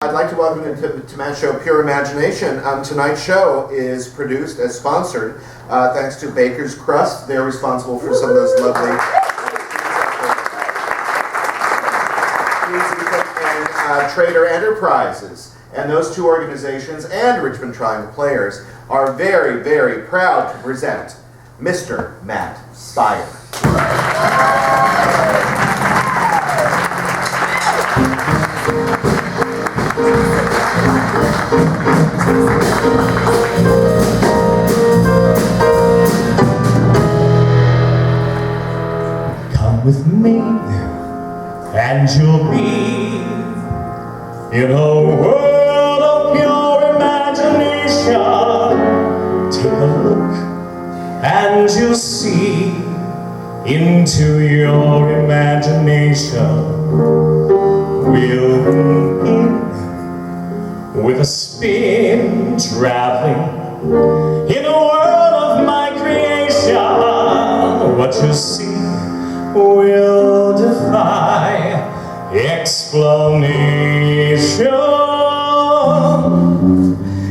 I'd like to welcome you to my show, Pure Imagination. Tonight's show is produced as sponsored thanks to Baker's Crust. They're responsible for some of those lovely and Trader Enterprises. And those two organizations and Richmond Triangle Players are very, very proud to present Mr. Matt Beyer. Come with me and you'll be in a world of pure imagination. Take a look and you'll see into your imagination. We'll be in with a spin, traveling in a world of my creation. What you see will defy explanation.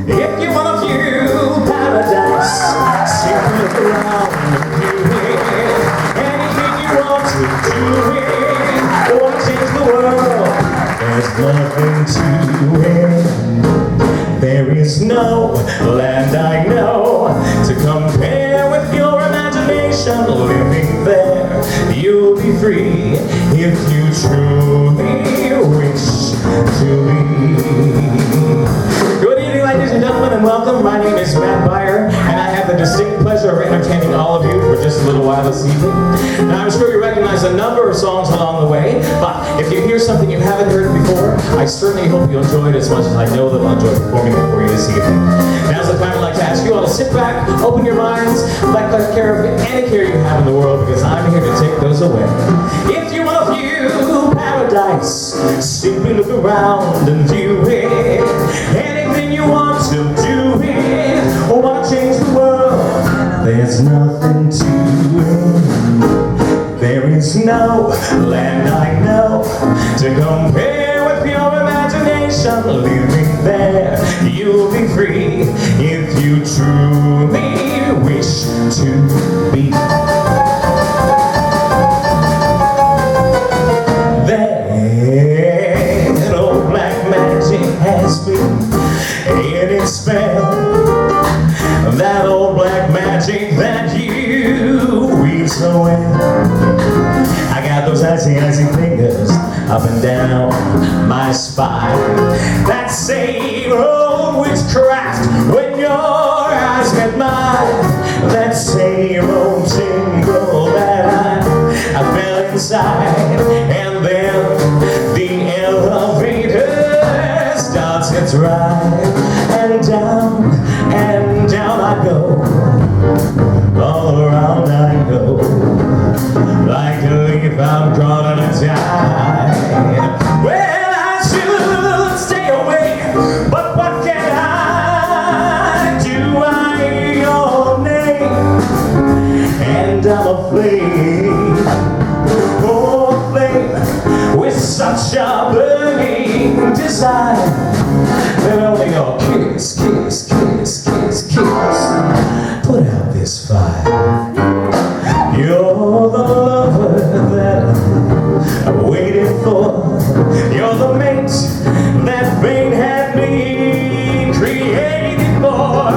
If you want to view paradise, simply look around and view it. Anything you want to do it, or change the world, there's nothing to it. There is no land I know to compare with your imagination. Living there, you'll be free if you truly wish to be. Good evening, ladies and gentlemen, and welcome. My name is Matt Beyer, and I have the distinct pleasure of entertaining all of you for just a little while this evening. Now, I'm sure you recognize a number of songs along the way, but if you hear something you haven't heard before, I certainly hope you'll enjoy it as much as I know that I'll enjoy performing it for you this evening. Now's the time I'd like to ask you all to sit back, open your minds, let care of any care you have in the world, because I'm here to take those away. If you want to view paradise, simply look around and view it. Anything you want to do it, or want to change the world, there's nothing to it. There is no land I know to compare with your imagination. Living there, you'll be free if you truly wish to be. That old black magic has me in its spell. That old black magic that you weave so well. I got those icy, icy fingers up and down my spine. That same old witchcraft when your eyes met mine. That same old tingle that I felt inside. And then the elevator starts its ride. And down I go. All around I go. Like a leaf I'm caught in a tide. Well, I should stay away, but what can I do? I hear your name, and I'm aflame, oh aflame, with such a burning desire that only your kiss, kiss, kiss, kiss, kiss put out this fire. You're the lover that I waited for. You're the mate that fate had me created for.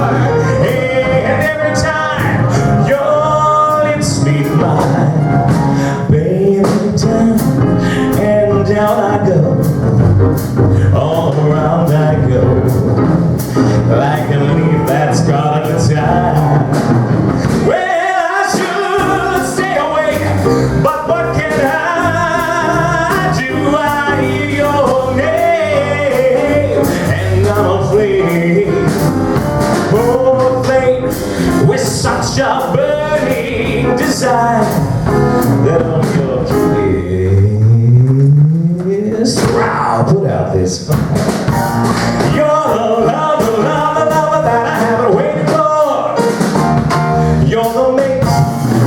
And every time your lips meet mine, baby, down and down I go. All around I go, like a leaf that's caught in the tide. But what can I do? I hear your name, and I'm aflame, oh aflame, with such a burning desire that on your kiss, put out this fire. You're the love, the love, the love that I haven't waited for. You're the mate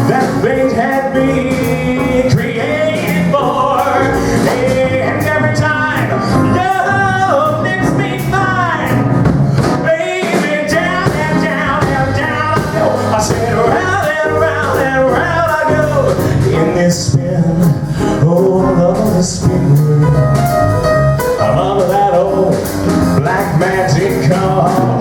that fate had me created for. And every time your lips me spin, oh, love me spin. I'm on that old black magic car.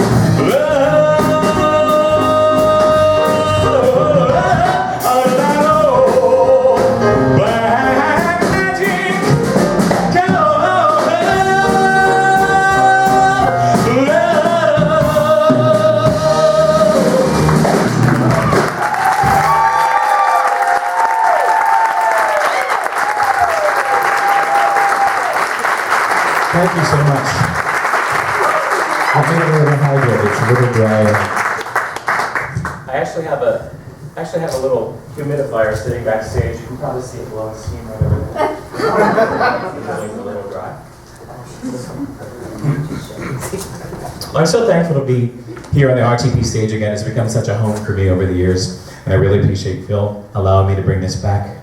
Thank you so much. I made it a little hydrated. It's a little dry. I actually have a little humidifier sitting backstage. You can probably see it blowing steam right over there. It's a little dry. I'm so thankful to be here on the RTP stage again. It's become such a home for me over the years, and I really appreciate Phil allowing me to bring this back.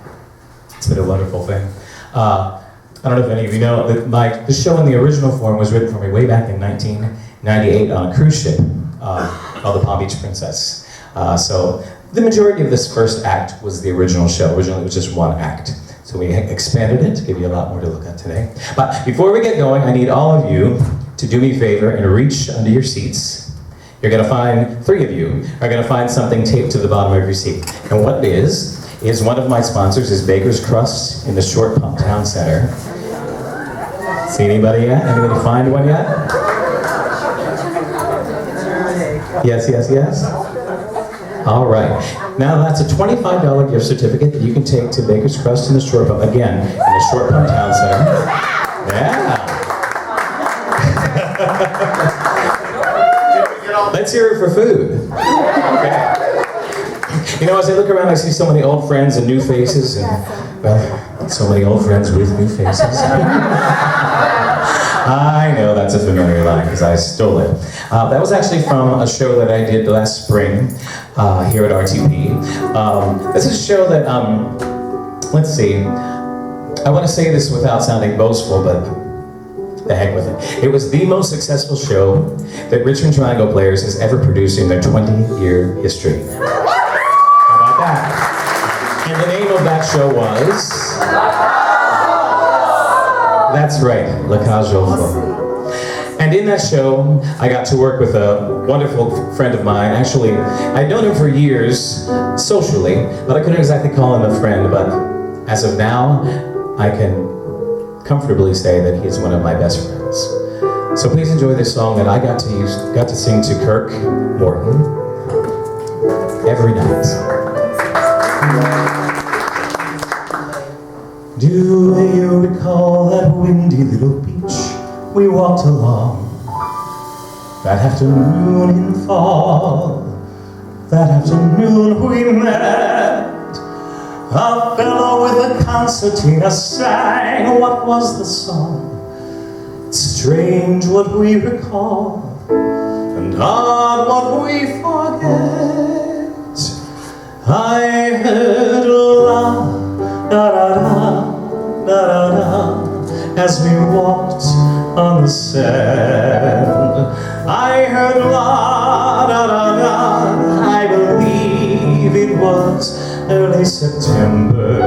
It's been a wonderful thing. I don't know if any of you know that the show in the original form was written for me way back in 1998 on a cruise ship called the Palm Beach Princess. So the majority of this first act was the original show. Originally it was just one act. So we expanded it to give you a lot more to look at today. But before we get going, I need all of you to do me a favor and reach under your seats. You're gonna find, 3 of you are gonna find something taped to the bottom of your seat. And what it is one of my sponsors is Baker's Crust in the Short Pump Town Center. See anybody yet? Anybody find one yet? Yes, yes, yes? All right. Now that's a $25 gift certificate that you can take to Baker's Crust in the Short Pump, again, in the Short Pump Town Center. Yeah. Let's hear it for food. Okay. You know, as I look around, I see so many old friends and new faces, and, well, so many old friends with new faces. I know that's a familiar line, because I stole it. That was actually from a show that I did last spring here at RTP. This is a show that, let's see, I want to say this without sounding boastful, but the heck with it. It was the most successful show that Richmond Triangle Players has ever produced in their 20-year history. And the name of that show was... That's right, La Cage aux Folles. And in that show, I got to work with a wonderful friend of mine. Actually, I'd known him for years, socially, but I couldn't exactly call him a friend, but as of now, I can comfortably say that he is one of my best friends. So please enjoy this song that I got to sing to Kirk Morton every night. Do you recall that windy little beach we walked along? That afternoon in fall, that afternoon we met. A fellow with a concertina sang, what was the song? It's strange what we recall, and odd what we forget. I heard la da da da da da da as we walked on the sand. I heard la da da da, I believe it was early September.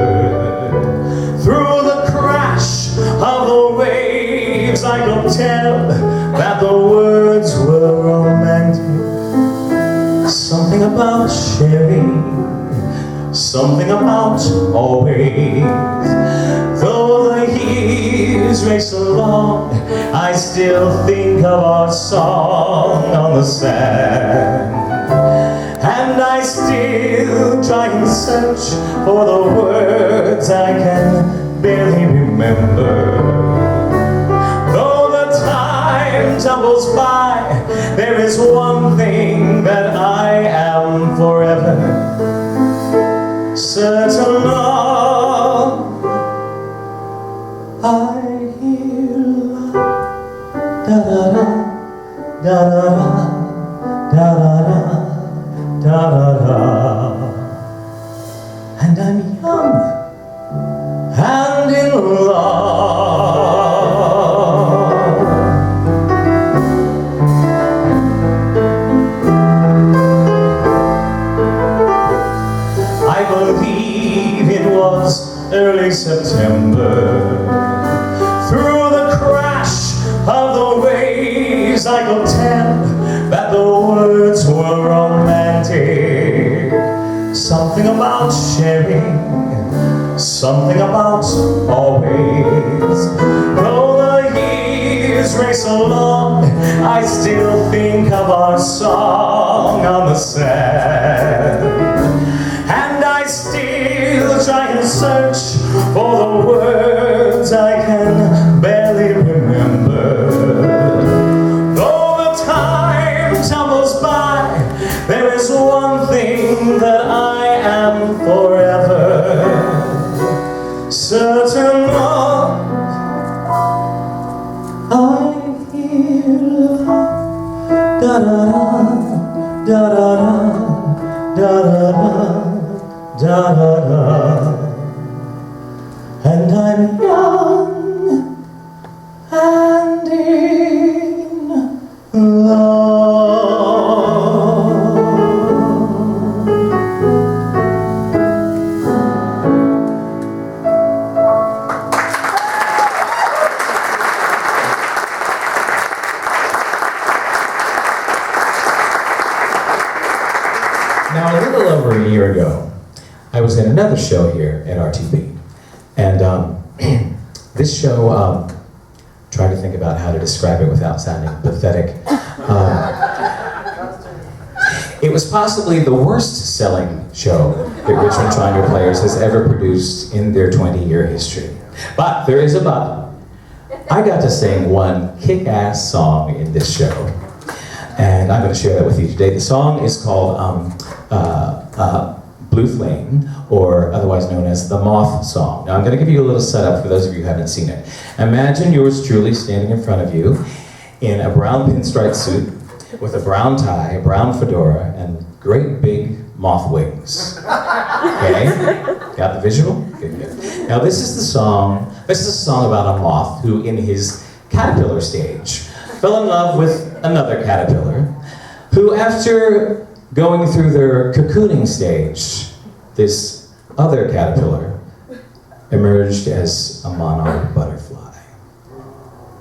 Through the crash of the waves I could tell that the words were romantic. Something about sharing, something about always. Though the years race along, I still think of our song on the sand. And I still try and search for the words I can barely remember. Though the time tumbles by, there is one thing that I am forever certain of. I hear la da da da da da da da da, and I'm young and in love. something about sharing, something about always. Though the years race along, I still think of our song on the sand. And I still try and search for the words I can barely remember. Though the time tumbles by, there is one thing that I am forever certain of. I hear da da da da da da da da, and I'm young and in love. Now, a little over a year ago, I was in another show here at RTP, and this show, try to think about how to describe it without sounding pathetic. It was possibly the worst selling show that Richmond Triangle Players has ever produced in their 20-year history. But there is a but. I got to sing one kick-ass song in this show, and I'm going to share that with you today. The song is called Blue Flame, or otherwise known as the Moth Song. Now I'm going to give you a little setup for those of you who haven't seen it. Imagine yours truly standing in front of you in a brown pinstripe suit with a brown tie, a brown fedora, and great big moth wings. Okay? Got the visual? Good, good. Now this is the song, this is a song about a moth who in his caterpillar stage fell in love with another caterpillar who, after going through their cocooning stage, this other caterpillar emerged as a monarch butterfly.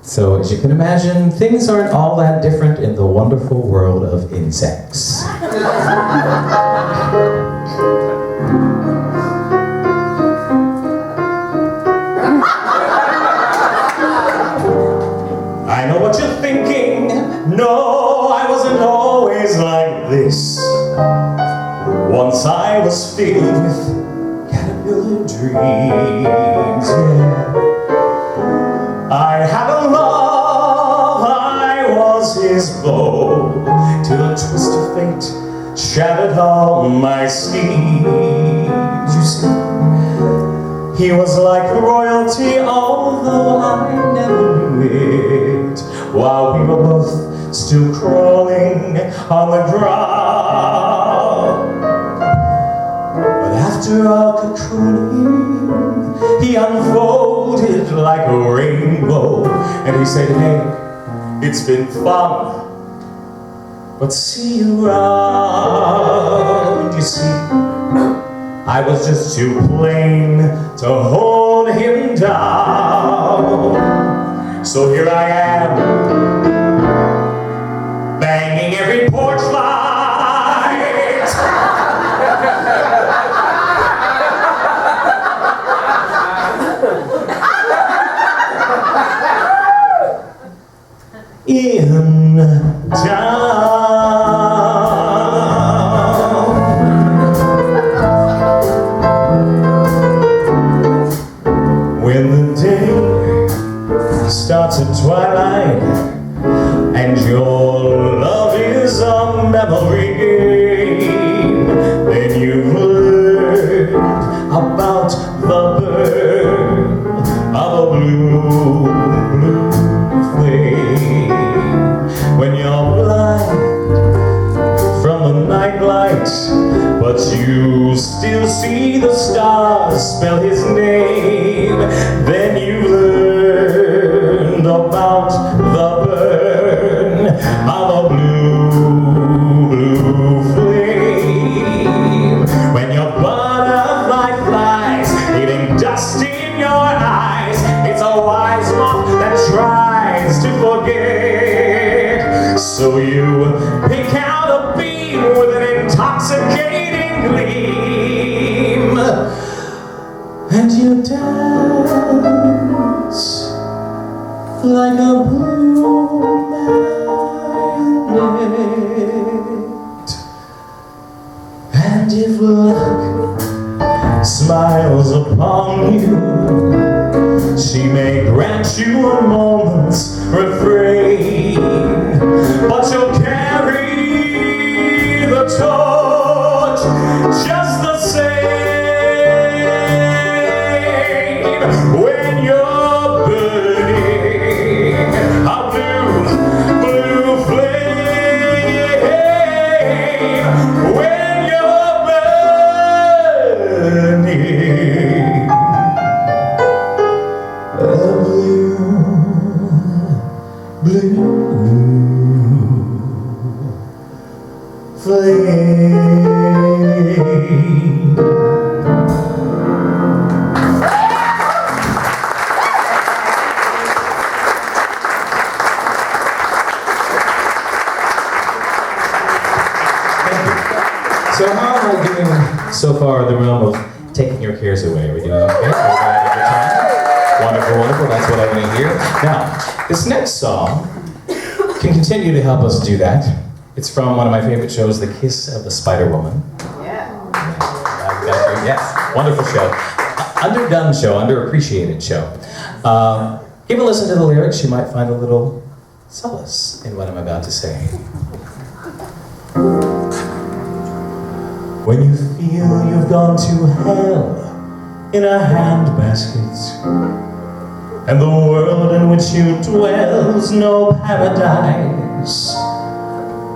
So as you can imagine, things aren't all that different in the wonderful world of insects. I know what you're thinking. No, I wasn't always like this. Once I was filled with caterpillar dreams, yeah. I had a love, I was his bow, till a twist of fate shattered all my schemes. You see, he was like royalty, although I never knew it, while we were both still crawling on the ground. But after our cocooning, he unfolded like a rainbow, and he said, hey, it's been fun, but see you around. You see, I was just too plain to hold him down. So here I am, banging every porch light. In town. When the day starts at twilight and your love is a memory game, then you've learned about the birth of a blue flame. When you're blind from the night lights, but you still see the stars spell his name, then you learned about the burn of a blue flame. When your butterfly flies, leaving dust in your eyes, it's a wise moth that tries to forget. So you pick out a beam with an intoxicating gleam. And if luck smiles upon you, she may grant you a moment's refrain, but you'll carry the torch just the same when you're burning a blue, blue flame. When you're burning a blue, blue flame. So how am I doing so far in the realm of taking your cares away? Are we doing okay? Everybody having a good time? Wonderful, wonderful. That's what I want to hear. Now, this next song can continue to help us do that. It's from one of my favorite shows, The Kiss of the Spider Woman. Yeah. Yes, wonderful show. Underdone show, underappreciated show. Give a listen to the lyrics. You might find a little solace in what I'm about to say. When you feel you've gone to hell in a handbasket, and the world in which you dwell's no paradise,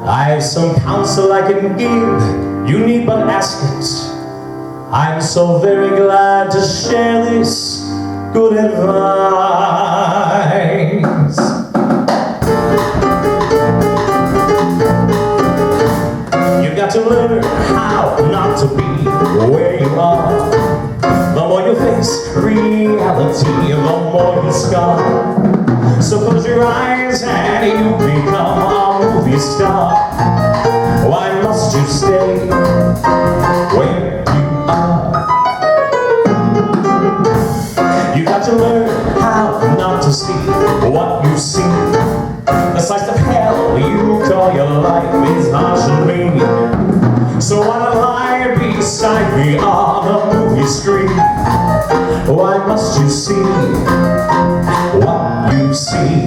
I have some counsel I can give, you need but ask it. I'm so very glad to share this good advice. You've got to learn how not to be where you are. The more you face reality, the more you scar. So close your eyes and you become a movie star. Why must you stay where you are? You got to learn how not to see what you see. The slice of hell you call your life is harsh and mean. So why not lie beside me on a movie screen? Why must you see what you see?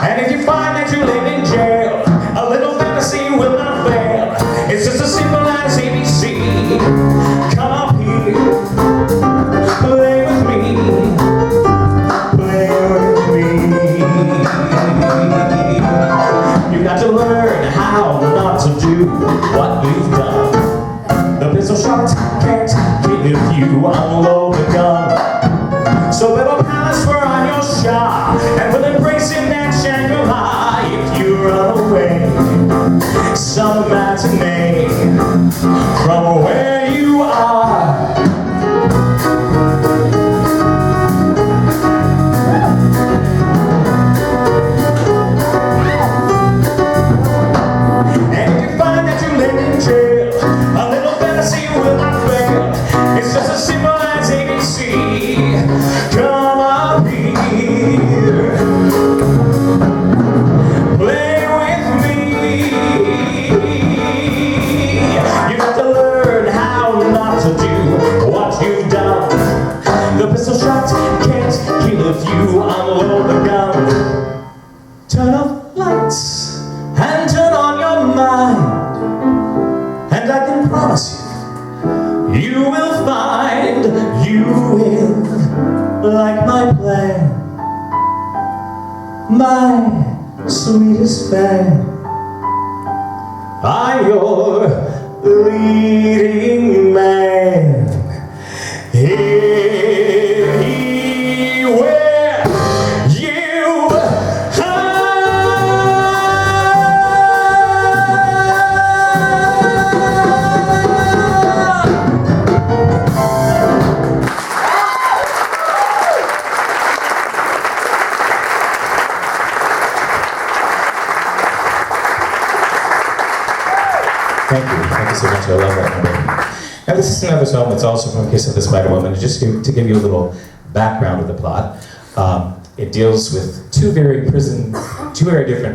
And if you find that you live in jail, a little fantasy will not fail. It's just as simple as ABC. Come up here, play with me, play with me. You got to learn how not to do what you've done. The pistol shots can't kill if you unload the gun. So build a palace for on your shah, and we'll embrace in that Shangri-La if you run away. Some matinee from where you are. And if you find that you live in jail, a little fantasy will not fail. It's just as simple as ABC. Come up here, play with me. You have to learn how not to do what you've done. The pistol shots can't kill if you unload the gun. Turn off lights and turn on your mind, and I can promise you, you will find you will like my plan, my sweetest fan. I'm your leading man. Anywhere you Thank you so much. I love that number. Now this is another song that's also from Kiss of the Spider Woman. Just to give you a little background of the plot, it deals with two very different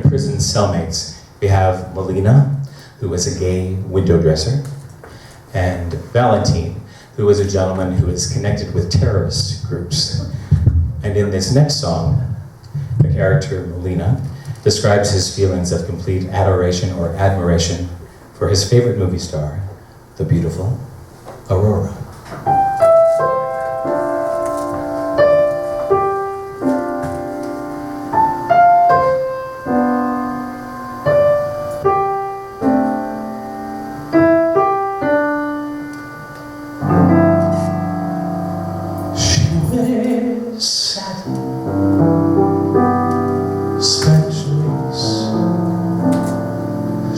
prison cellmates. We have Melina, who is a gay window dresser, and Valentine, who is a gentleman who is connected with terrorist groups. And in this next song, the character Molina describes his feelings of complete adoration or admiration for his favorite movie star, the beautiful Aurora.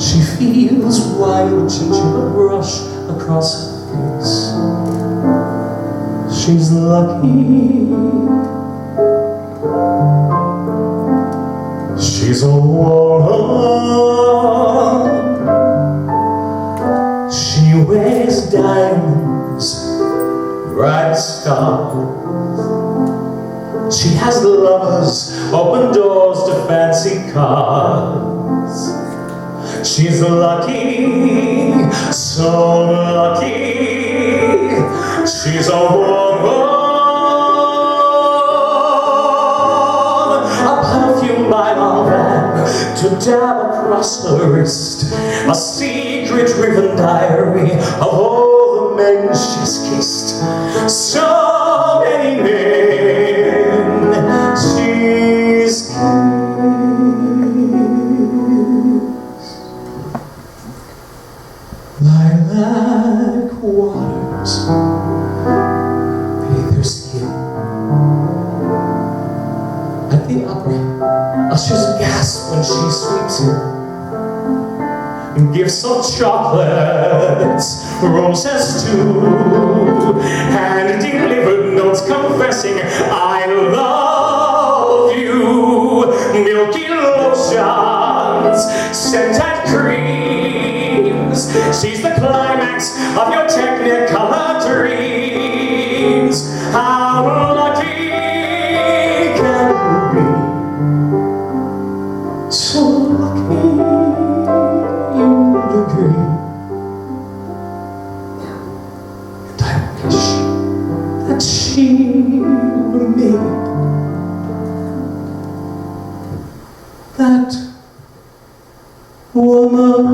She feels wild gingerbread brush across her face. She's lucky. She's a woman. She wears diamonds, bright stars. She has lovers, open doors to fancy cars. She's lucky, so lucky. She's a woman. A perfume by Malvan to dab across her wrist. A secret ribbon diary of all the men she's kissed. So many men she's lilac waters beneath her skin. At the opera, ushers gasp when she sweeps in. Gifts of chocolates, roses too, and delivered notes confessing I love you. Milky lotions, scented creams. She's the climax of your technicolor dreams. How lucky can you be? So lucky you'd agree. And I wish that she were me. That woman.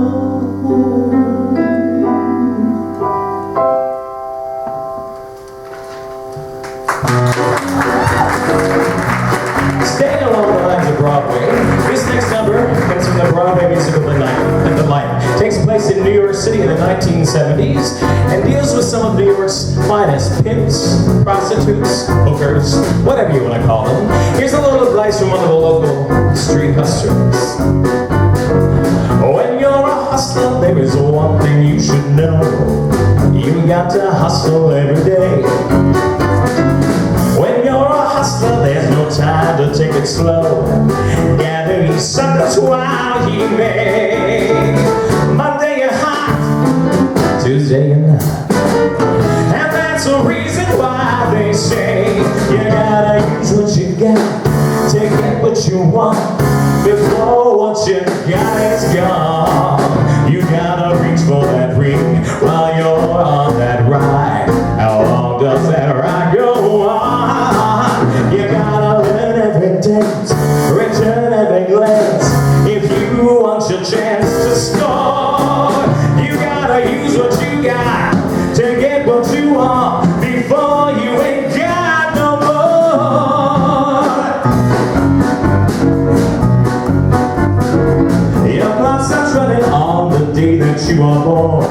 Staying along the lines of Broadway, this next number comes from the Broadway musical The Light. Takes place in New York City in the 1970s and deals with some of New York's finest pimps, prostitutes, hookers, whatever you want to call them. Here's a little advice from one of the local street hustlers. When you're a hustler, there is one thing you should know. You got to hustle every day. When you're a hustler, there's no time to take it slow. Gather your suckers while he may. Monday you're hot, Tuesday you're not. And that's the reason why they say you gotta use what you got to get what you want before what you got is gone. You gotta reach for that ring while you're on that ride. How long does that ride go on? You gotta learn every dance, return every glance. If you want your chance to score, you gotta use what you got to get what you want before you ain't got no more. Your clock starts running on the day that you are born.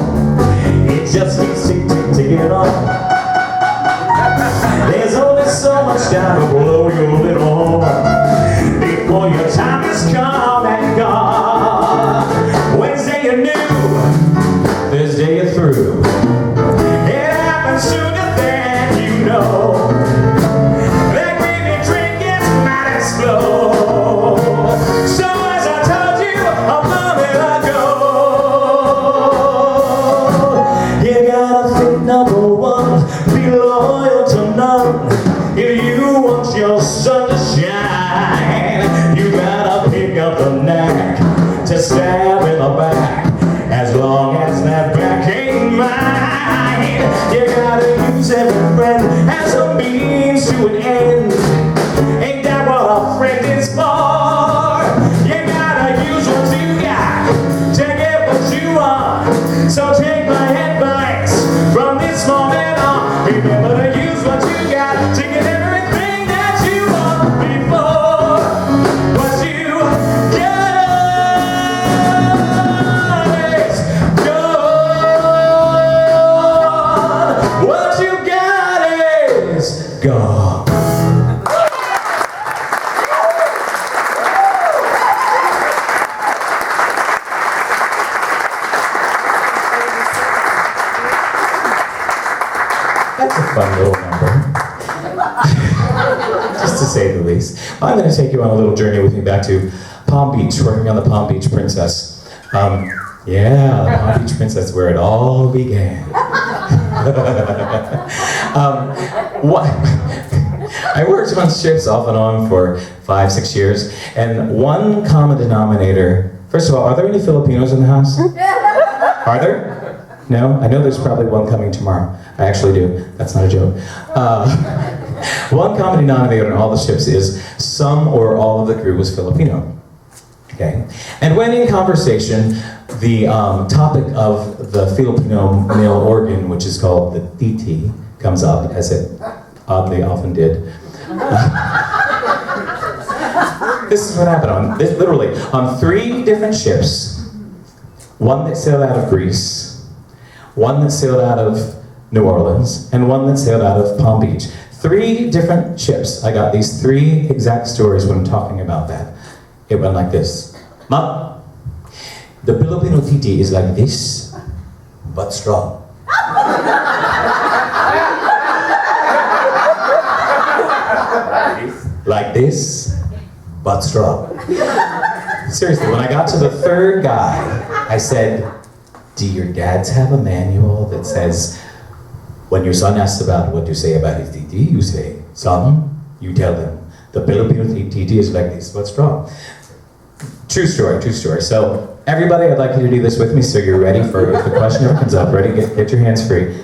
That's a fun little number. Just to say the least. I'm going to take you on a little journey with me back to Palm Beach, working on the Palm Beach Princess. Yeah, the Palm Beach Princess, where it all began. I worked on ships off and on for 5-6 years, and one common denominator. First of all, are there any Filipinos in the house? Are there? No? I know there's probably one coming tomorrow. I actually do. That's not a joke. One common denominator on all the ships is some or all of the crew was Filipino. Okay? And when in conversation, the topic of the Filipino male organ, which is called the titi, comes up, as it oddly often did. This is what happened literally on 3 different ships. One that sailed out of Greece, one that sailed out of New Orleans, and one that sailed out of Palm Beach. 3 different ships. I got these 3 exact stories when I'm talking about that. It went like this. Mom, the Filipino titi is like this, but strong. Like this, but strong. Seriously, when I got to the 3rd guy, I said, do your dads have a manual that says, when your son asks about what to say about his titi, you say, son, you tell them, the Filipino titi is like this, but strong. True story, true story. So, everybody, I'd like you to do this with me so you're ready for if the question ever comes up. Ready? Get your hands free.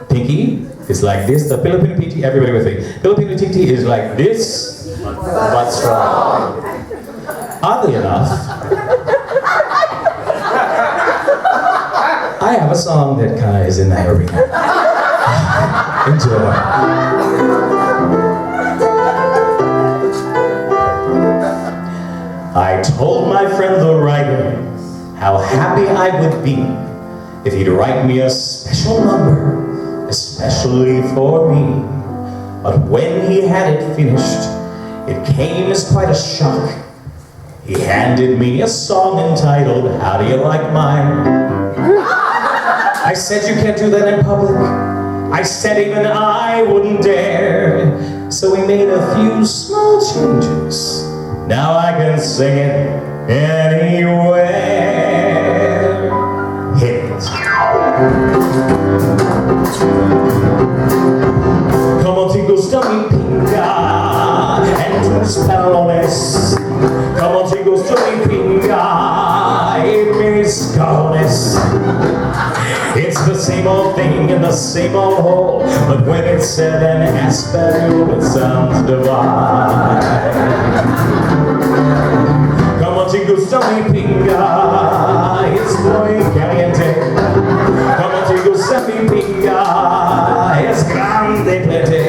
Pinky is like this. The Filipino titi, everybody with me. Filipino titi is like this, but strong. Oddly enough, I have a song that kind of is in that arena. Enjoy. I told my friend the writer how happy I would be if he'd write me a special number, especially for me. But when he had it finished, it came as quite a shock. He handed me a song entitled, How Do You Like Mine? I said, you can't do that in public. I said even I wouldn't dare. So we made a few small changes. Now I can sing it anywhere. Hit it. Como te gusta mi pinga en tus pantalones. Como te gusta mi pinga en mis cajones. It's the same old thing in the same old hole, but when it's said in Espanol, it sounds divine. Como te gusta mi pinga, it's muy caliente. Como te gusta mi pinga, es grande plete.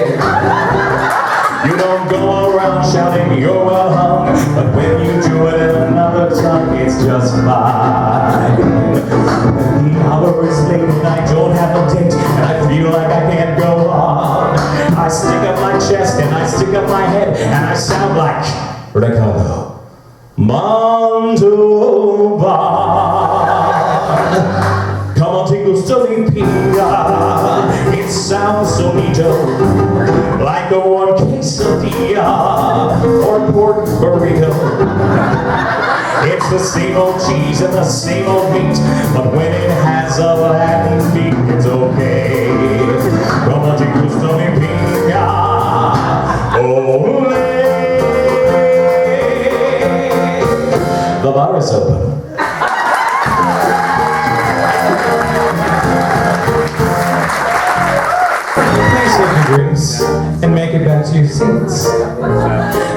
You don't go around shouting you're well hung, but when you do it in another tongue, it's just fine. The hour is late and I don't have a date, and I feel like I can't go on. I stick up my chest and I stick up my head, and I sound like Ricardo Montalban. Como te gusta mi pinga? It sounds so neato, like a warm quesadilla or pork burrito. It's the same old cheese and the same old meat, but when it has a Latin beat, it's okay. Como te gusta mi pinga? Ole! The bar is open. Please take your drinks and make it back to your seats.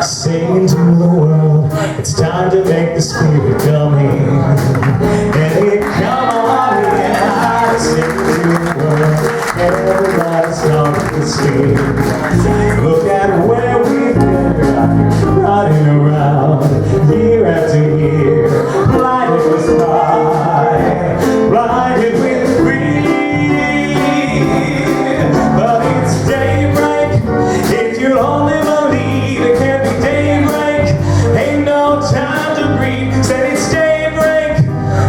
Sing to the world, it's time to make the spirit come in. Hey, come on in, sing to the world, everybody's starting to sing. Look at where we've been, riding around, year after year, blinded with pride, blinded with greed. But it's daybreak, if you only believe it can be daybreak. Ain't no time to breathe, said it's daybreak.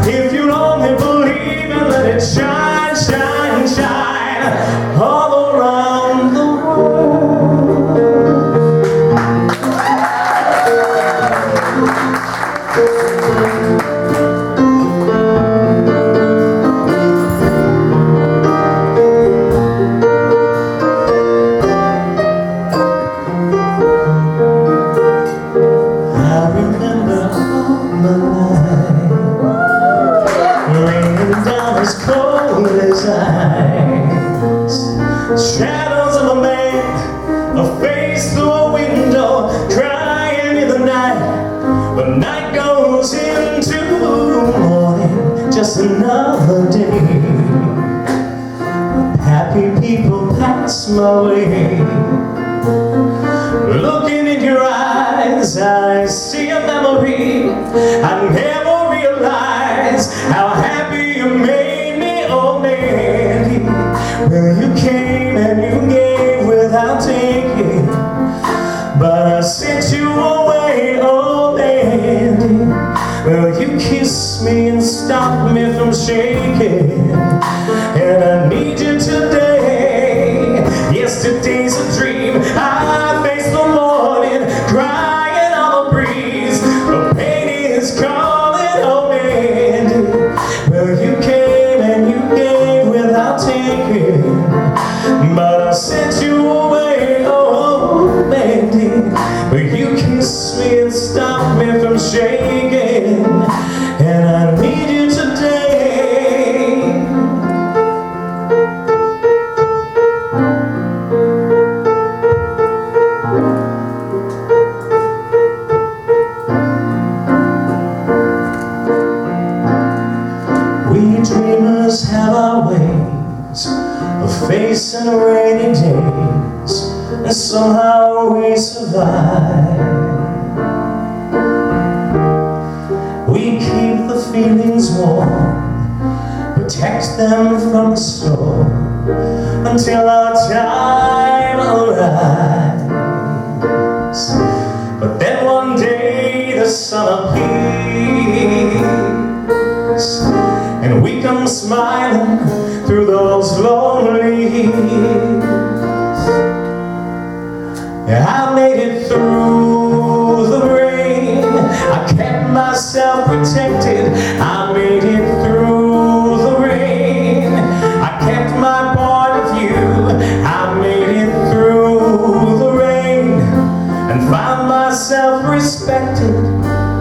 If you only believe and let it shine, shine, shine all around. Shadows of a man, a face through a window, crying in the night. But night goes into morning, just another day. Happy people pass my way. Looking in your eyes, I see a memory. I never realized how happy you made me, oh Mandy. Well, you came and you gave without taking, but I sent you away, oh Mandy. Well, you kissed me and stopped me from shaking, and I need you today. Yesterday's a dream. I face the morning, crying on the breeze. The pain is calling, oh Mandy. Well, you came and you gave without taking, but I sent you away, oh Mandy. But you kissed me and stopped me from shaking, and I need you today. We dreamers have our ways of facing rainy days, and somehow we survive. We keep the feelings warm, protect them from the storm, until our time arrives. But then one day the sun appears, and we come smiling through those lonely years. Yeah, I made it through the rain. I kept myself protected. I made it through the rain. I kept my point of view. I made it through the rain, and found myself respected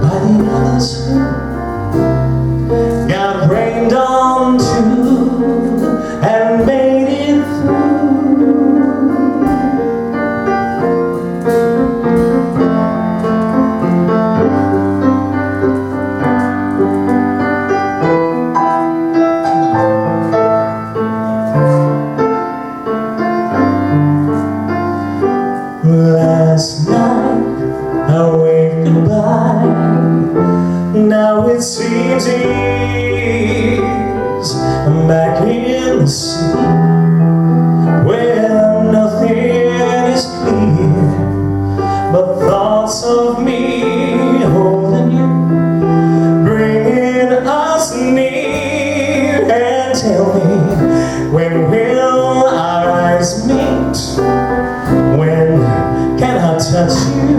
by the others who got rained on too, and made it through. Last night I waved goodbye. Now it seems years I'm back in the sea, where nothing is clear but thoughts of me holding you, bringing us near. And tell me, when will our eyes meet? When can I touch you?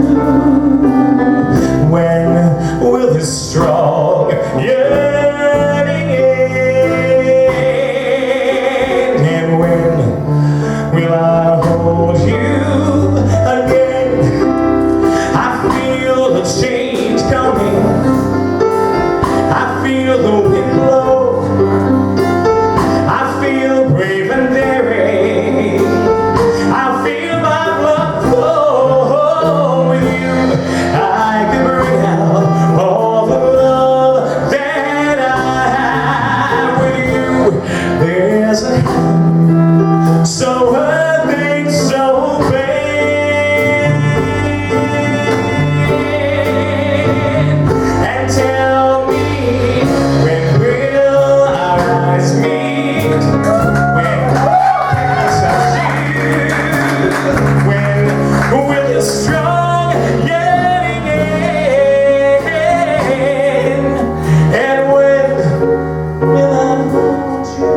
When will this strong yearning end? And when will I hold you again? I feel the change coming. I feel the wind blow. I feel brave and daring. I feel my blood flow with you. I can bring out all the love that I have with you. There's a heaven so earthly, so big. And tell me, when will our eyes meet? When can I touch you? When will this strong yearning end? And when will I hold you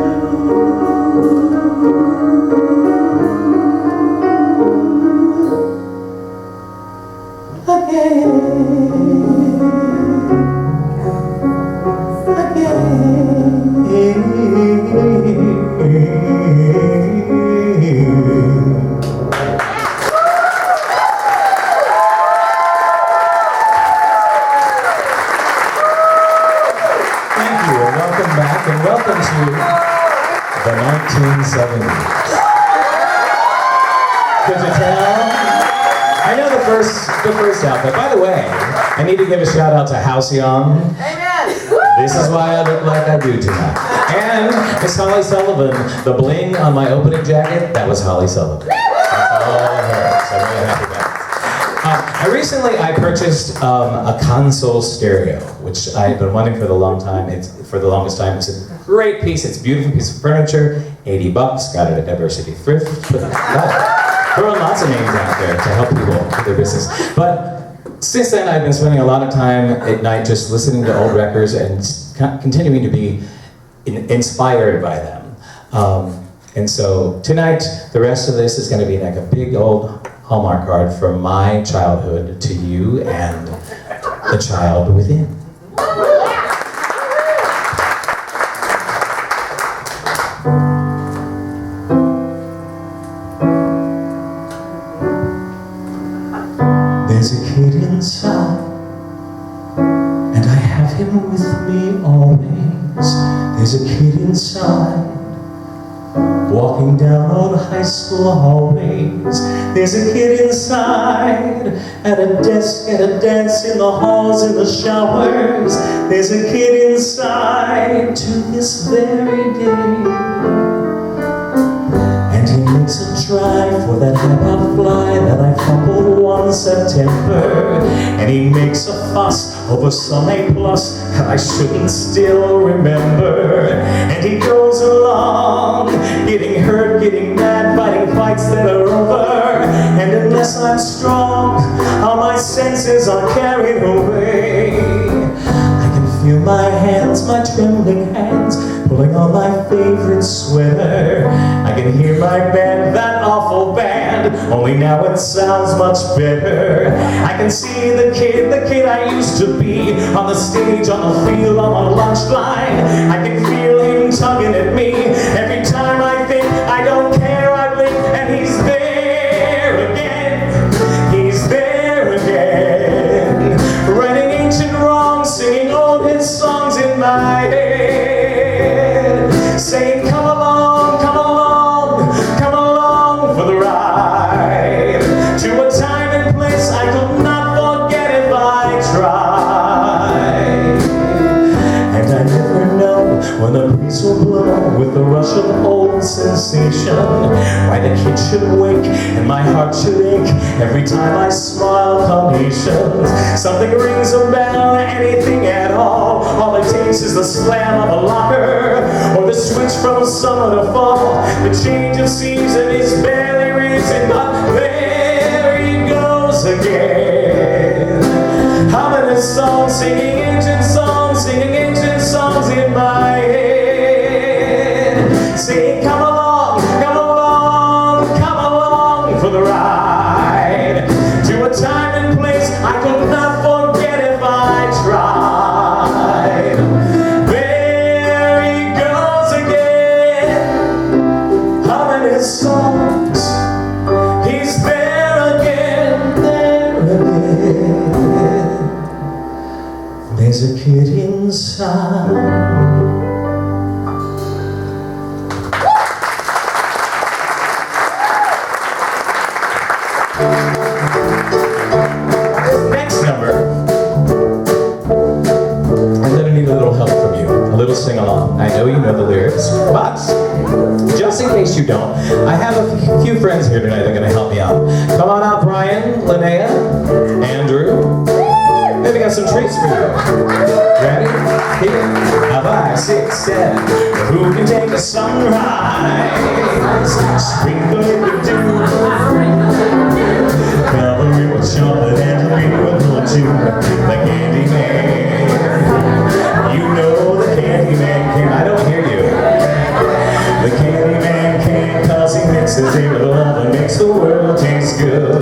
Thank you, and welcome back, and welcome to the 1970s. Could you tell? I know the first outfit. By the way, I need to give a shout out to Halcyon. Amen. This is why I look like I do tonight. And Miss Holly Sullivan, the bling on my opening jacket, that was Holly Sullivan. That's all her. So I'm really happy about it. Recently I purchased a console stereo, which I've been wanting for the longest time. It's a great piece. It's a beautiful piece of furniture. $80. Got it at Diversity Thrift. Throwing lots of names out there to help people with their business. But since then, I've been spending a lot of time at night just listening to old records and continuing to be inspired by them. And so tonight, the rest of this is going to be like a big old Hallmark card from my childhood to you and the child within. There's a kid inside, and I have him with me always. There's a kid inside, walking down all high school hallways. There's a kid inside, at a desk, at a dance, in the halls, in the showers. There's a kid inside, to this very day. And he makes a try for that high-pop fly that I fumbled one September. And he makes a fuss over some A+ that I shouldn't still remember. And he goes along, getting hurt, getting mad, fighting fights that are over. And unless I'm strong, all my senses are carried away. I can feel my hands, my trembling hands, pulling on my favorite sweater. I can hear my band, that awful band, only now it sounds much better. I can see the kid I used to be, on the stage, on the field, on my lunch line. I can feel him tugging at me. Every time I think I don't care, I blink, and he's there again. He's there again, righting ancient wrongs, singing old hit songs in my head, saying, come along, come along, come along for the ride, to a time and place I could not forget if I tried. And I never know when the breeze will blow with the rush of old sensation, why the kid should wake and my heart should ache every time I smile carnations. Something rings a bell, anything at all. All it takes is the slam of a locker, or the switch from summer to fall. The change of season is barely reason, but there he goes again, humming a song, singing ancient songs in my head, saying, come along, come along, come along for the ride, to a time and place I could not forget if I tried. There he goes again, humming his songs. He's there again, there again. There's a kid inside. Next number, I'm going to need a little help from you, a little sing-along. I know you know the lyrics, but just in case you don't, I have a few friends here tonight that are going to help me out. Come on out, Brian, Linnea, Andrew. Maybe got some treats for you. Ready? Here, 5, 6, 7. Who can take a sunrise? Sprinkle it with dew. Cover it with chocolate and drink with little too. The candy man. You know the candy man can. I don't hear you. The candy man can, cause he mixes it with love and makes the world taste good.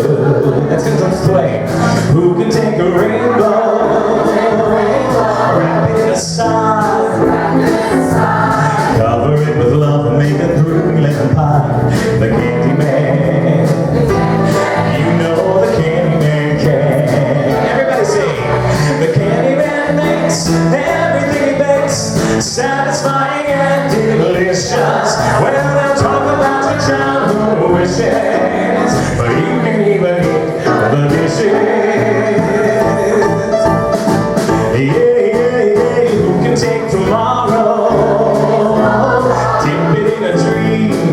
That's because I'm playing. Who can take a rainbow, wrap it in a sign, cover it with love and make it through lemon pie? The candy man. You know the candy man can. Everybody sing. The candy man makes everything he bakes satisfying and delicious. Well, they'll talk about your childhood wishes,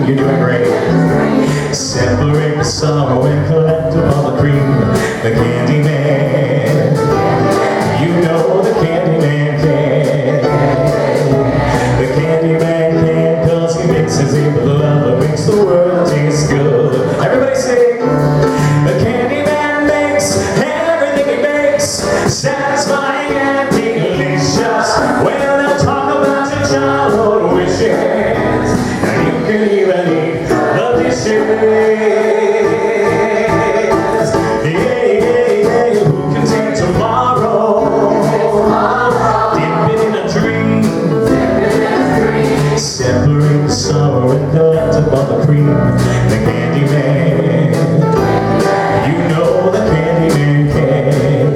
You're doing great. Separate the sorrow and collect all the cream. The candy man. You know the candy man can. The candy man can, 'cause he mixes it with love that makes the world taste good. Everybody sing. The candy man makes everything he makes satisfying and delicious. Well, they'll talk about your childhood wishes, and you can even eat the dishes. Who can take tomorrow? Dip it in a dream. Separate the sorrow and collect all the cream. The candy man. You know the candy man can.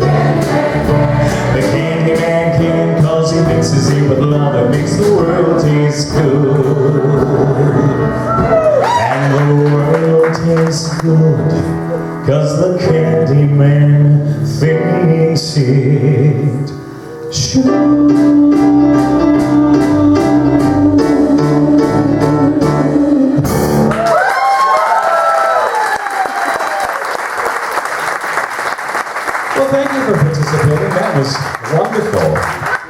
The candy man can, 'cause he mixes it with love and makes the world taste good. And the world tastes good, 'cause the candy man thinks it should. Well, thank you for participating. That was wonderful.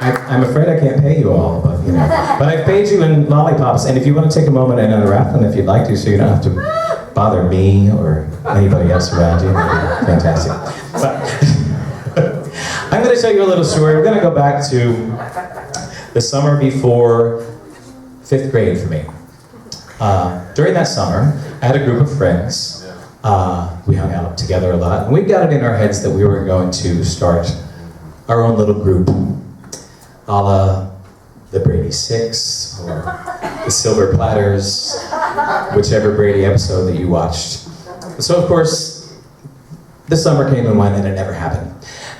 I'm afraid I can't pay you all, but you know. But I've paid you in lollipops, and if you want to take a moment and unwrap them, if you'd like to, so you don't have to bother me or anybody else around you, that'd be fantastic. But I'm going to tell you a little story. We're going to go back to the summer before 5th grade for me. During that summer, I had a group of friends. We hung out together a lot, and we got it in our heads that we were going to start our own little group, a la the Brady Six or the Silver Platters, whichever Brady episode that you watched. So of course, the summer came and went, and it never happened.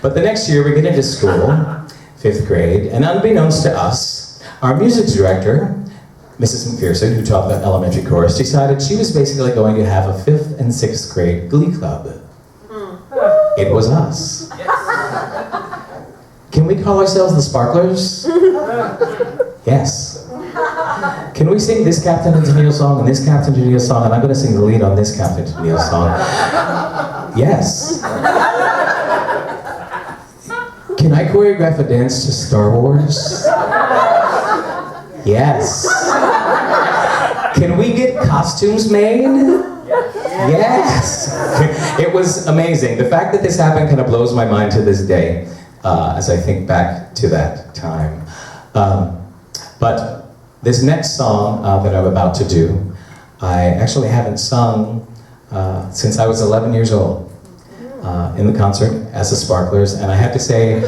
But the next year, we get into school, 5th grade, and unbeknownst to us, our music director, Mrs. McPherson, who taught the elementary chorus, decided she was basically going to have a 5th and 6th grade glee club. It was us. Can we call ourselves the Sparklers? Yes. Can we sing this Captain and Tennille song and this Captain Tennille song, and I'm going to sing the lead on this Captain Tennille song? Yes. Can I choreograph a dance to Star Wars? Yes. Can we get costumes made? Yes. It was amazing. The fact that this happened kind of blows my mind to this day as I think back to that time. But this next song that I'm about to do, I actually haven't sung since I was 11 years old in the concert as the Sparklers. And I have to say,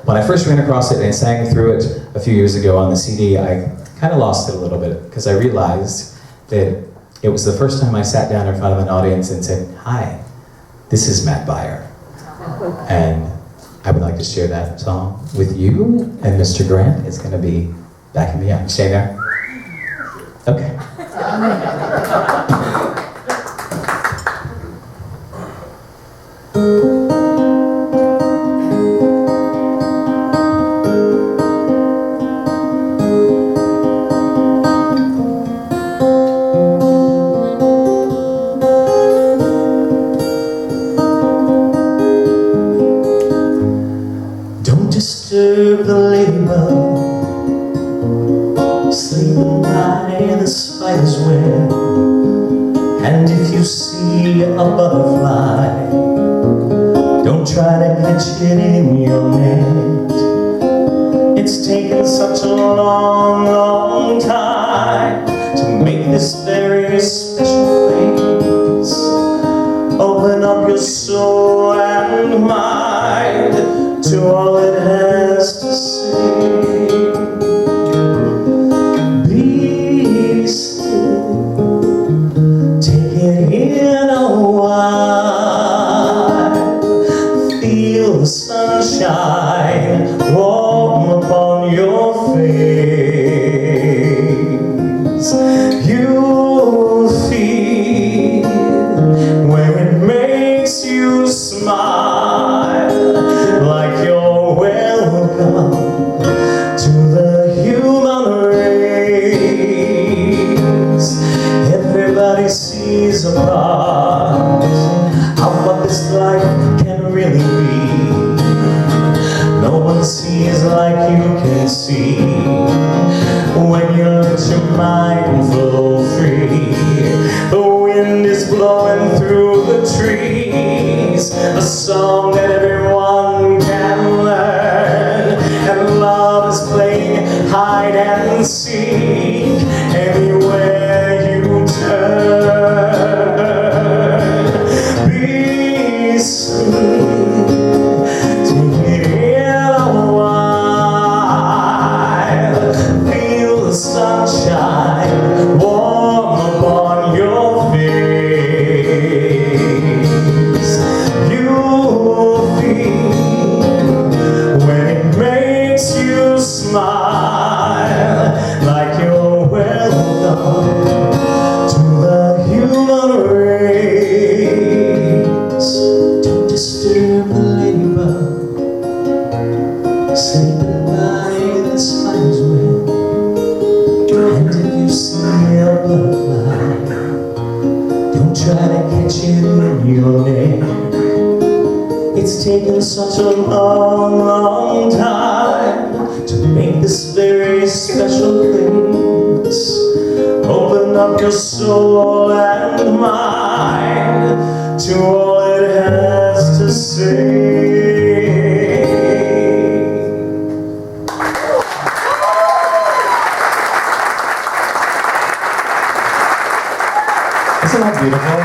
when I first ran across it and sang through it a few years ago on the CD, I kind of lost it a little bit because I realized that it was the first time I sat down in front of an audience and said, "Hi, this is Matt Beyer." And I would like to share that song with you, and Mr. Grant is going to be backing me up. Stay there? Okay. Disturb the ladybug sleeping by the spider's web, and if you see a butterfly, don't try to catch it in your net. It's taken such a long, long time to make this very special place. Open up your soul and mind to all it has to say. Be still, take it in a while. Feel the sunshine warm upon your face. You'll feel when it makes you smile, like you're apart of what this life can really be. No one sees like you can see when you let your mind flow free. The wind is blowing through the trees, a song that everyone can learn, and love is playing hide and seek anywhere you turn. Be sweet, take it a while, feel the sunshine warm upon your face. You'll feel when it makes you smile, like you're welcome to the human race. Don't disturb the ladybug, say goodbye this finds way. And if you see a butterfly, don't try to catch it in your net. It's taken such a long, long time to make this very special place. Open up your soul and mind to all it has to say. Isn't that beautiful?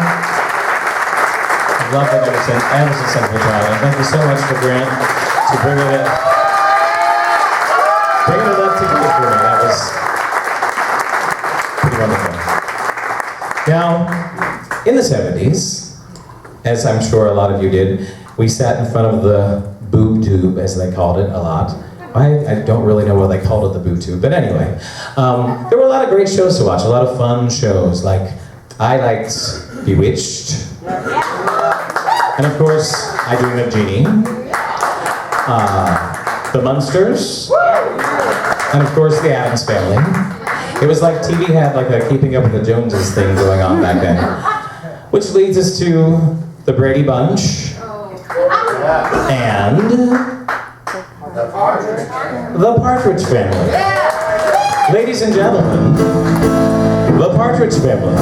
I love that Emerson Central Child. Thank you so much to Grant to bringing it up together for me. That was pretty wonderful. Now, in the 70s, as I'm sure a lot of you did, we sat in front of the boob tube, as they called it, a lot. I don't really know what they called it, the boob tube, but anyway. There were a lot of great shows to watch, a lot of fun shows, like I liked Bewitched, and of course, I Dream of Jeannie, The Munsters, and of course, The Addams Family. It was like TV had like a Keeping Up with the Joneses thing going on back then. Which leads us to The Brady Bunch, and The Partridge Family. Ladies and gentlemen, The Partridge Family.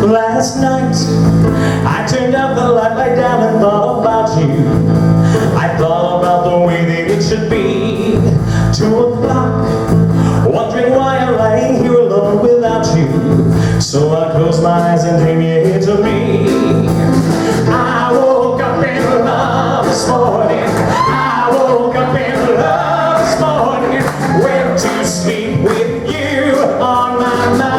Last night, I turned out the light, lay down and thought about you. I thought about the way that it should be. 2 o'clock, wondering why I'm lying here alone without you. So I closed my eyes and dreamed you here to me. I woke up in love this morning. I woke up in love this morning. Went to sleep with you on my mind.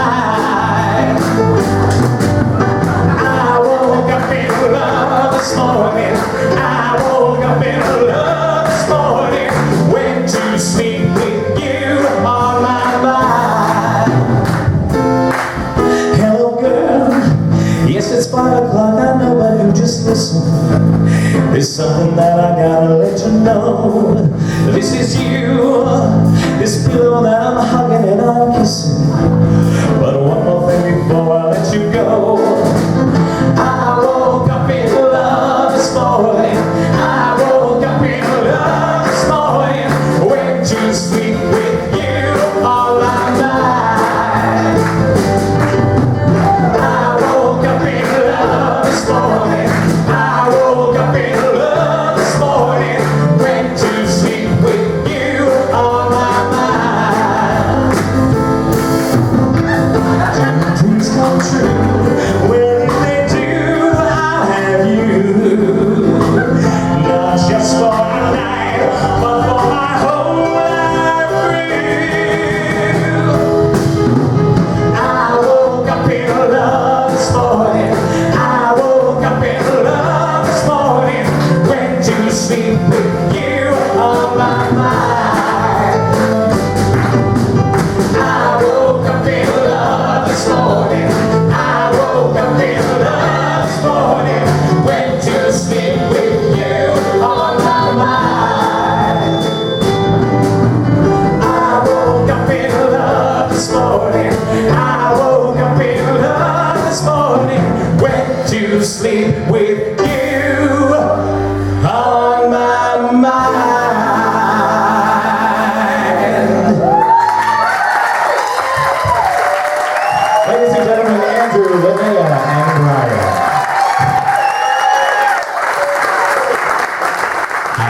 This morning, I woke up in love this morning. Went to sleep with you on my mind. Hello girl, yes it's 5 o'clock, I know, but you just listen. There's something that I gotta let you know. This is you, this pillow that I'm hugging and I'm kissing. But one more thing before I let you go. I woke up in love this morning. I woke up in love this morning. Went to sleep with you all my mind. I woke up in love this morning. I woke up in love this morning. Went to sleep with you all my mind. Dreams come true. When they do, I'll have you. Not just for a night, but for my whole life through. I woke up in love this morning. I woke up in love this morning. Went to sleep with you on my mind. I woke up in love this morning. I woke up in love this morning. Went to sleep with you on my mind.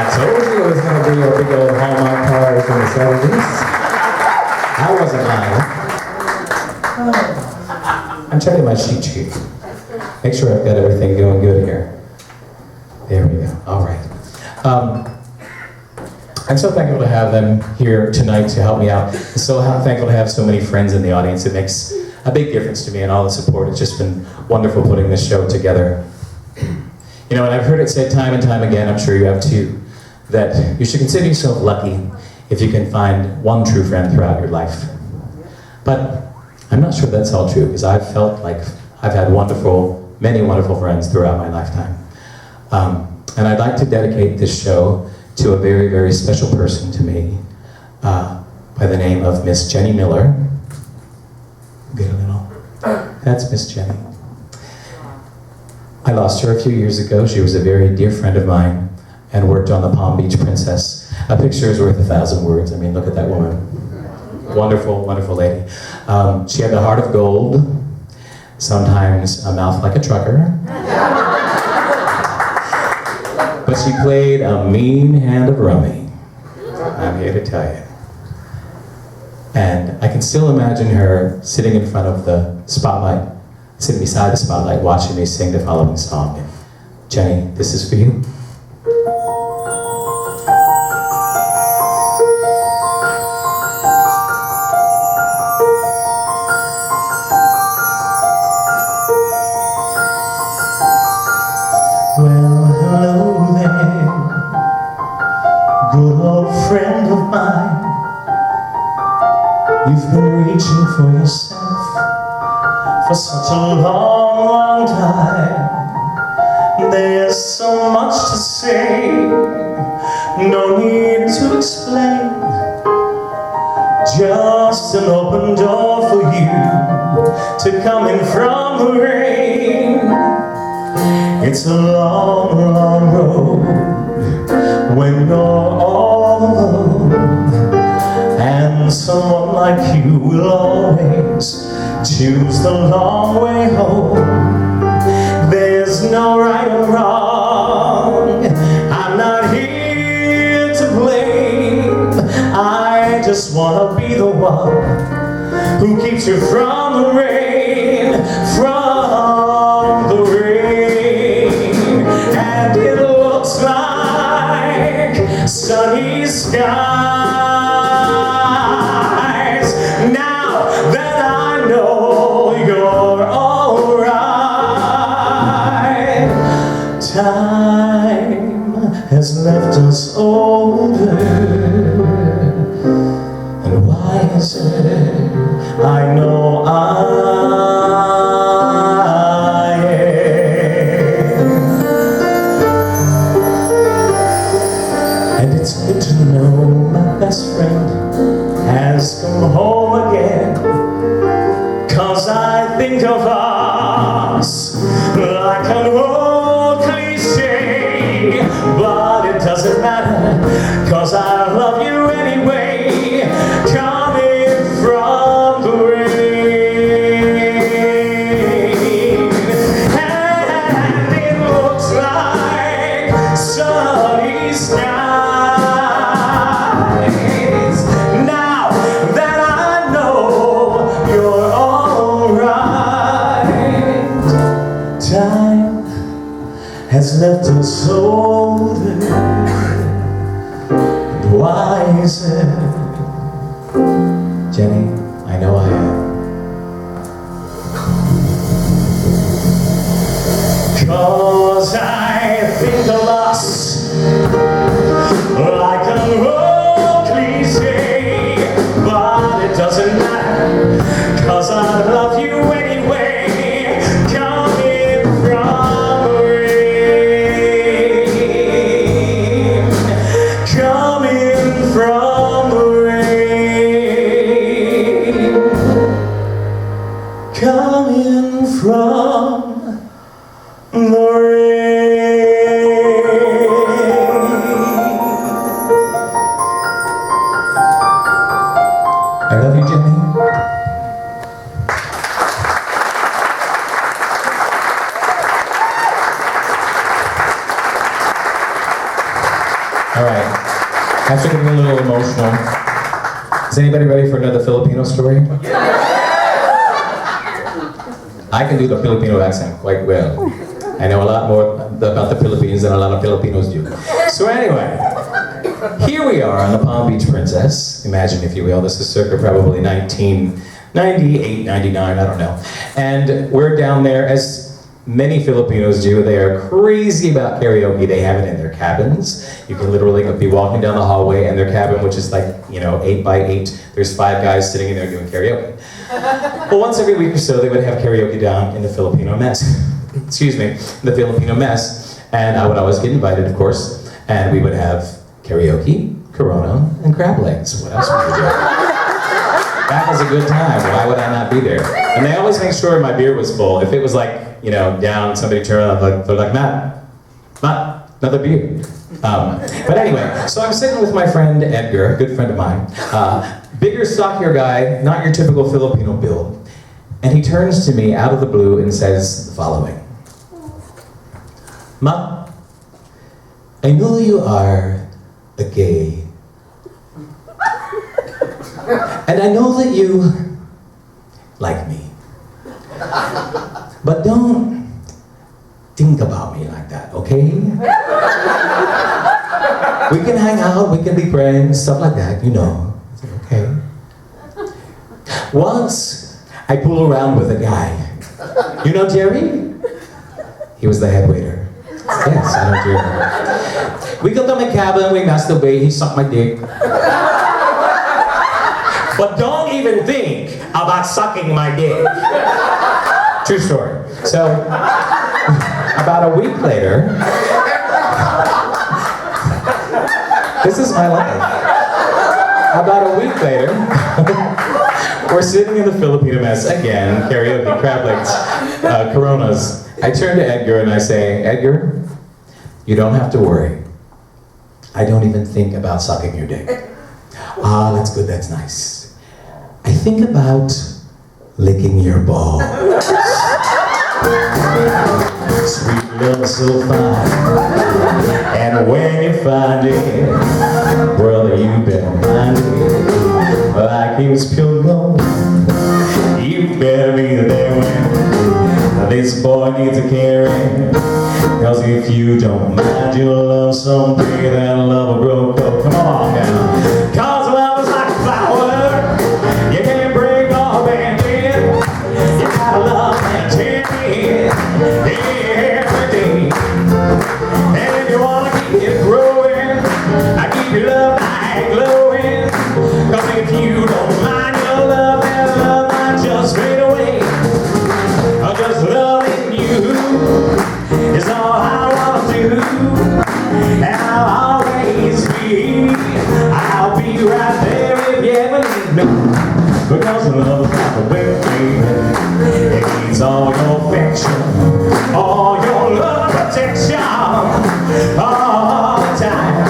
I told you it was going to be a big old Hallmark card from the 70s. I wasn't lying. I'm checking my cheat sheet. Make sure I've got everything going good here. There we go. All right. I'm so thankful to have them here tonight to help me out. I'm so thankful to have so many friends in the audience. It makes a big difference to me and all the support. It's just been wonderful putting this show together. You know, and I've heard it said time and time again, I'm sure you have too, that you should consider yourself lucky if you can find one true friend throughout your life. But I'm not sure that's all true, because I've felt like I've had many wonderful friends throughout my lifetime. And I'd like to dedicate this show to a very, very special person to me, by the name of Miss Jenny Miller. Get a little. That's Miss Jenny. I lost her a few years ago. She was a very dear friend of mine and worked on the Palm Beach Princess. A picture is worth 1,000 words. I mean, look at that woman. Wonderful, wonderful lady. She had the heart of gold, sometimes a mouth like a trucker. But she played a mean hand of rummy, I'm here to tell you. And I can still imagine her sitting in front of the spotlight, sitting beside the spotlight, watching me sing the following song. And Jenny, this is for you. Well, hello there, good old friend of mine. You've been reaching for yourself for such a long, long time. There's so much to say, no need to explain. Just an open door for you to come in from the rain. It's a long, long road when you're all alone, and someone like you will always choose the long way home. There's no right or wrong, I'm not here to blame. I just wanna be the one who keeps you from the rain, from the rain. And it looks like sunny skies now that I know you're alright. Time has left us older and wiser. I know I am. And it's good to know my best friend has come home again. 'Cause I think of us like an old cliche. But it doesn't matter, 'cause I love you anyway. Coming from the rain. And it looks like sunny skies now that I know you're alright. Time has left us older and wiser. Jenny, I know I am. 'Cause I think of us like an old cliche. But it doesn't matter, 'cause I love you anyway. Coming from the rain, coming from the rain, coming from the rain. All right. After getting a little emotional, is anybody ready for another Filipino story? I can do the Filipino accent quite well. I know a lot more about the Philippines than a lot of Filipinos do. So anyway, here we are on the Palm Beach Princess. Imagine, if you will, this is circa probably 1998, 99, I don't know. And we're down there, as many Filipinos do. They are crazy about karaoke. They have it in their cabins. You can literally be walking down the hallway and their cabin, which is like, 8 by 8, there's 5 guys sitting in there doing karaoke. Well, once every week or so, they would have karaoke down in the Filipino mess. Excuse me, the Filipino mess. And I would always get invited, of course, and we would have karaoke, Corona, and crab legs. What else would we do? That was a good time. Why would I not be there? And they always make sure my beer was full. If it was like, down, somebody turned around, they're like, Matt, another beer. But anyway, so I'm sitting with my friend Edgar, a good friend of mine, bigger, stockier guy, not your typical Filipino build. And he turns to me out of the blue and says the following. Ma, I know you are a gay. And I know that you like me. But don't think about me like that, okay? We can hang out, we can be friends, stuff like that, okay? Once, I pull around with a guy. You know Jerry? He was the head waiter. Yes, I know Jerry. We go to my cabin, we masturbate, he sucked my dick. But don't even think about sucking my dick. True story. So, about a week later, this is my life. About a week later, we're sitting in the Filipino mess again, karaoke, crab legs, Coronas. I turn to Edgar and I say, Edgar, you don't have to worry. I don't even think about sucking your dick. Ah, that's good, that's nice. I think about licking your balls. Sweet love so fine. And when you find it, brother, you better mind it. Like it was pure gold. You better be there when this boy needs a caring. Cause if you don't mind, you'll love somebody that love will grow cold. Come on now. Cause love is like a flower. You can't break off and in. You gotta love and tend it every day. And if you wanna keep it growing, I keep your love light glowing. Cause if you don't mind your love, that love might just fade away. Just loving you is all I wanna do. And I'll always be, I'll be right there if you ever need me. Because love is like a wet baby. It needs all your affection, all your love protection, all the time.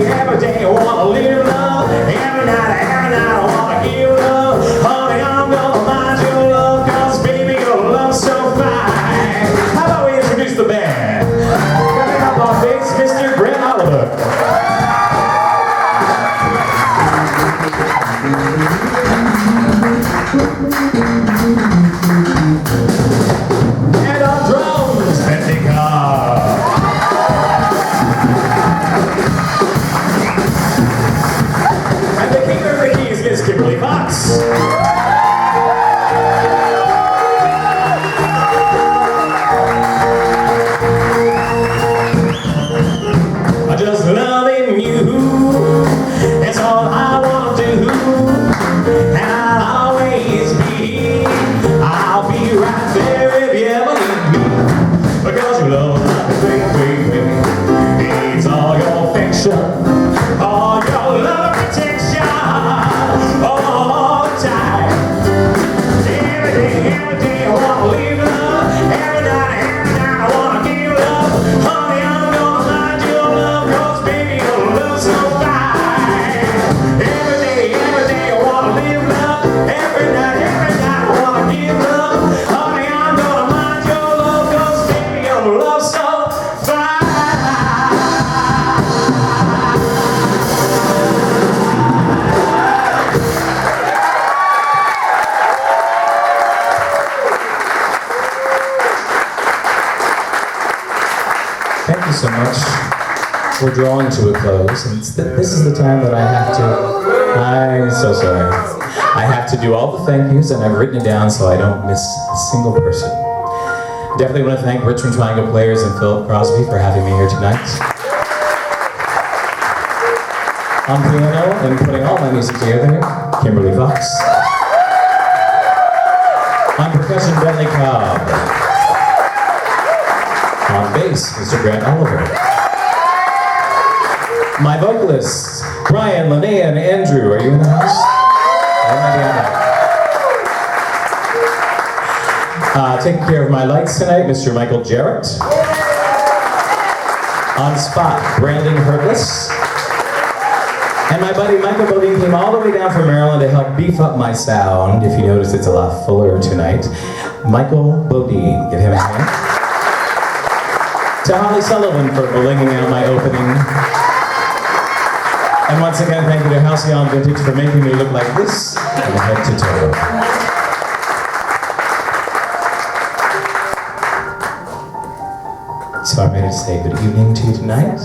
Every day I wanna live love. Every night I wanna give love. Honey, I'm gonna mind your love, cause baby your love's so fine. How about we introduce the band? Coming up on bass, Mr. Brent Oliver. We're drawing to a close, and this is the time that I have to. I'm so sorry. I have to do all the thank yous, and I've written it down so I don't miss a single person. Definitely want to thank Richmond Triangle Players and Philip Crosby for having me here tonight. On piano and putting all my music together, Kimberly Fox. On percussion, Bentley Cobb. On bass, Mr. Grant Oliver. My vocalists, Brian, Linnea, and Andrew. Are you in the house? Taking care of my lights tonight, Mr. Michael Jarrett. On spot, Brandon Hertless. And my buddy Michael Bodine came all the way down from Maryland to help beef up my sound. If you notice, it's a lot fuller tonight. Michael Bodine, give him a hand. To Holly Sullivan for ballinging out my opening. And once again, thank you to Halcyon Vintage for making me look like this from head to toe. So I'm ready to say good evening to you tonight.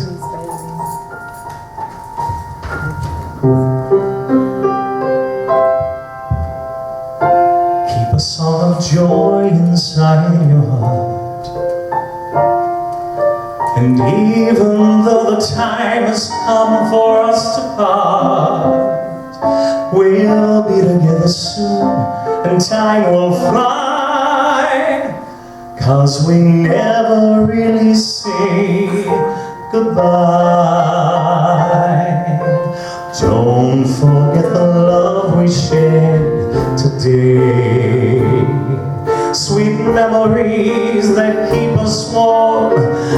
Keep a song of joy inside your heart. And even though the time has come for us to part, we'll be together soon and time will fly. 'Cause we never really say goodbye. Don't forget the love we shared today. Sweet memories that keep us warm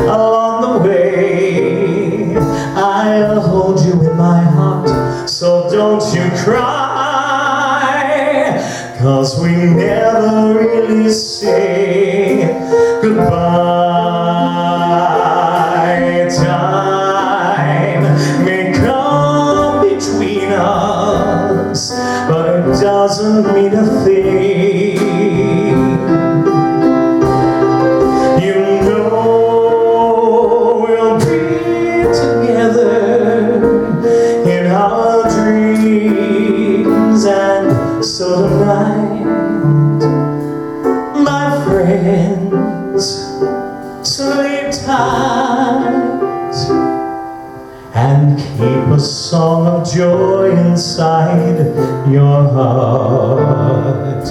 along the way. I'll hold you in my heart, so don't you cry. 'Cause we never really say goodbye. Time may come between us, but it doesn't mean a thing. You know we'll be together in our dreams, and so tonight, my friends, sleep tight and keep a song of joy inside your heart.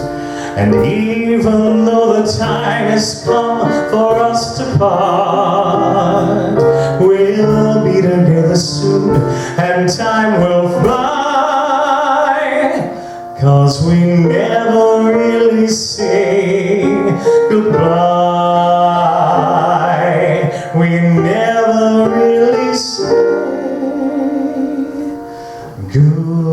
And even though the time has come for us to part, we'll be together soon and time will fly. 'Cause we never really say goodbye. We never really say goodbye.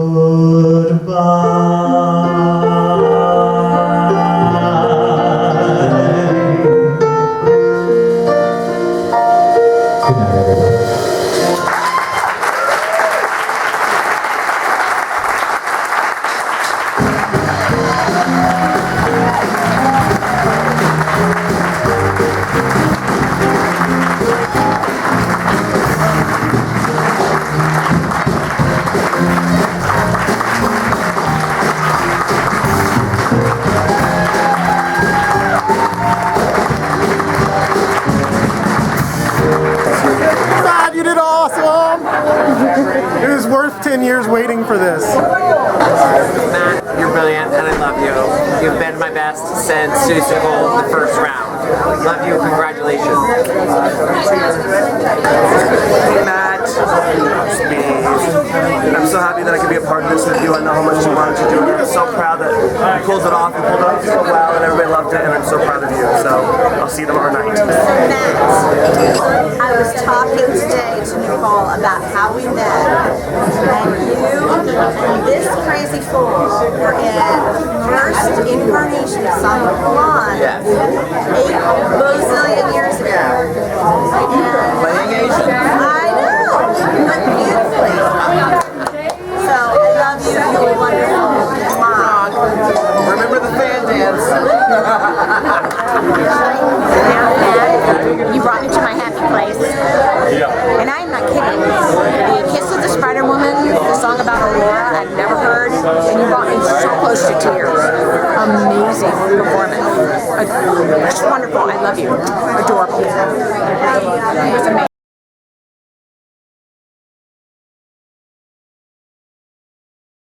Good night, everybody. God, you did awesome! It was worth 10 years waiting for this. Matt, you're brilliant and I love you. You've been my best since Susical, the first round. Love you, congratulations. Matt, I'm so happy that I could be a part of this with you. I know how much you wanted to do it. I'm so proud that you pulled it off and pulled it off so well and everybody loved it, and I'm so proud of you. So I'll see you tomorrow night. Matt, I was talking today to Nicole about how we met, and you and this crazy fool were in the first incarnation of Song of Blonde 8 bazillion years ago. Playing Asian. I know, but beautifully. So I love you. You're wonderful. Mwah. Remember the fan dance. You brought me to my happy place. not kidding. The Kiss of the Spider Woman, the song about Aurora, I've never heard, and you brought me so close to tears. Amazing performance. Just wonderful. I love you. Adorable. It was amazing.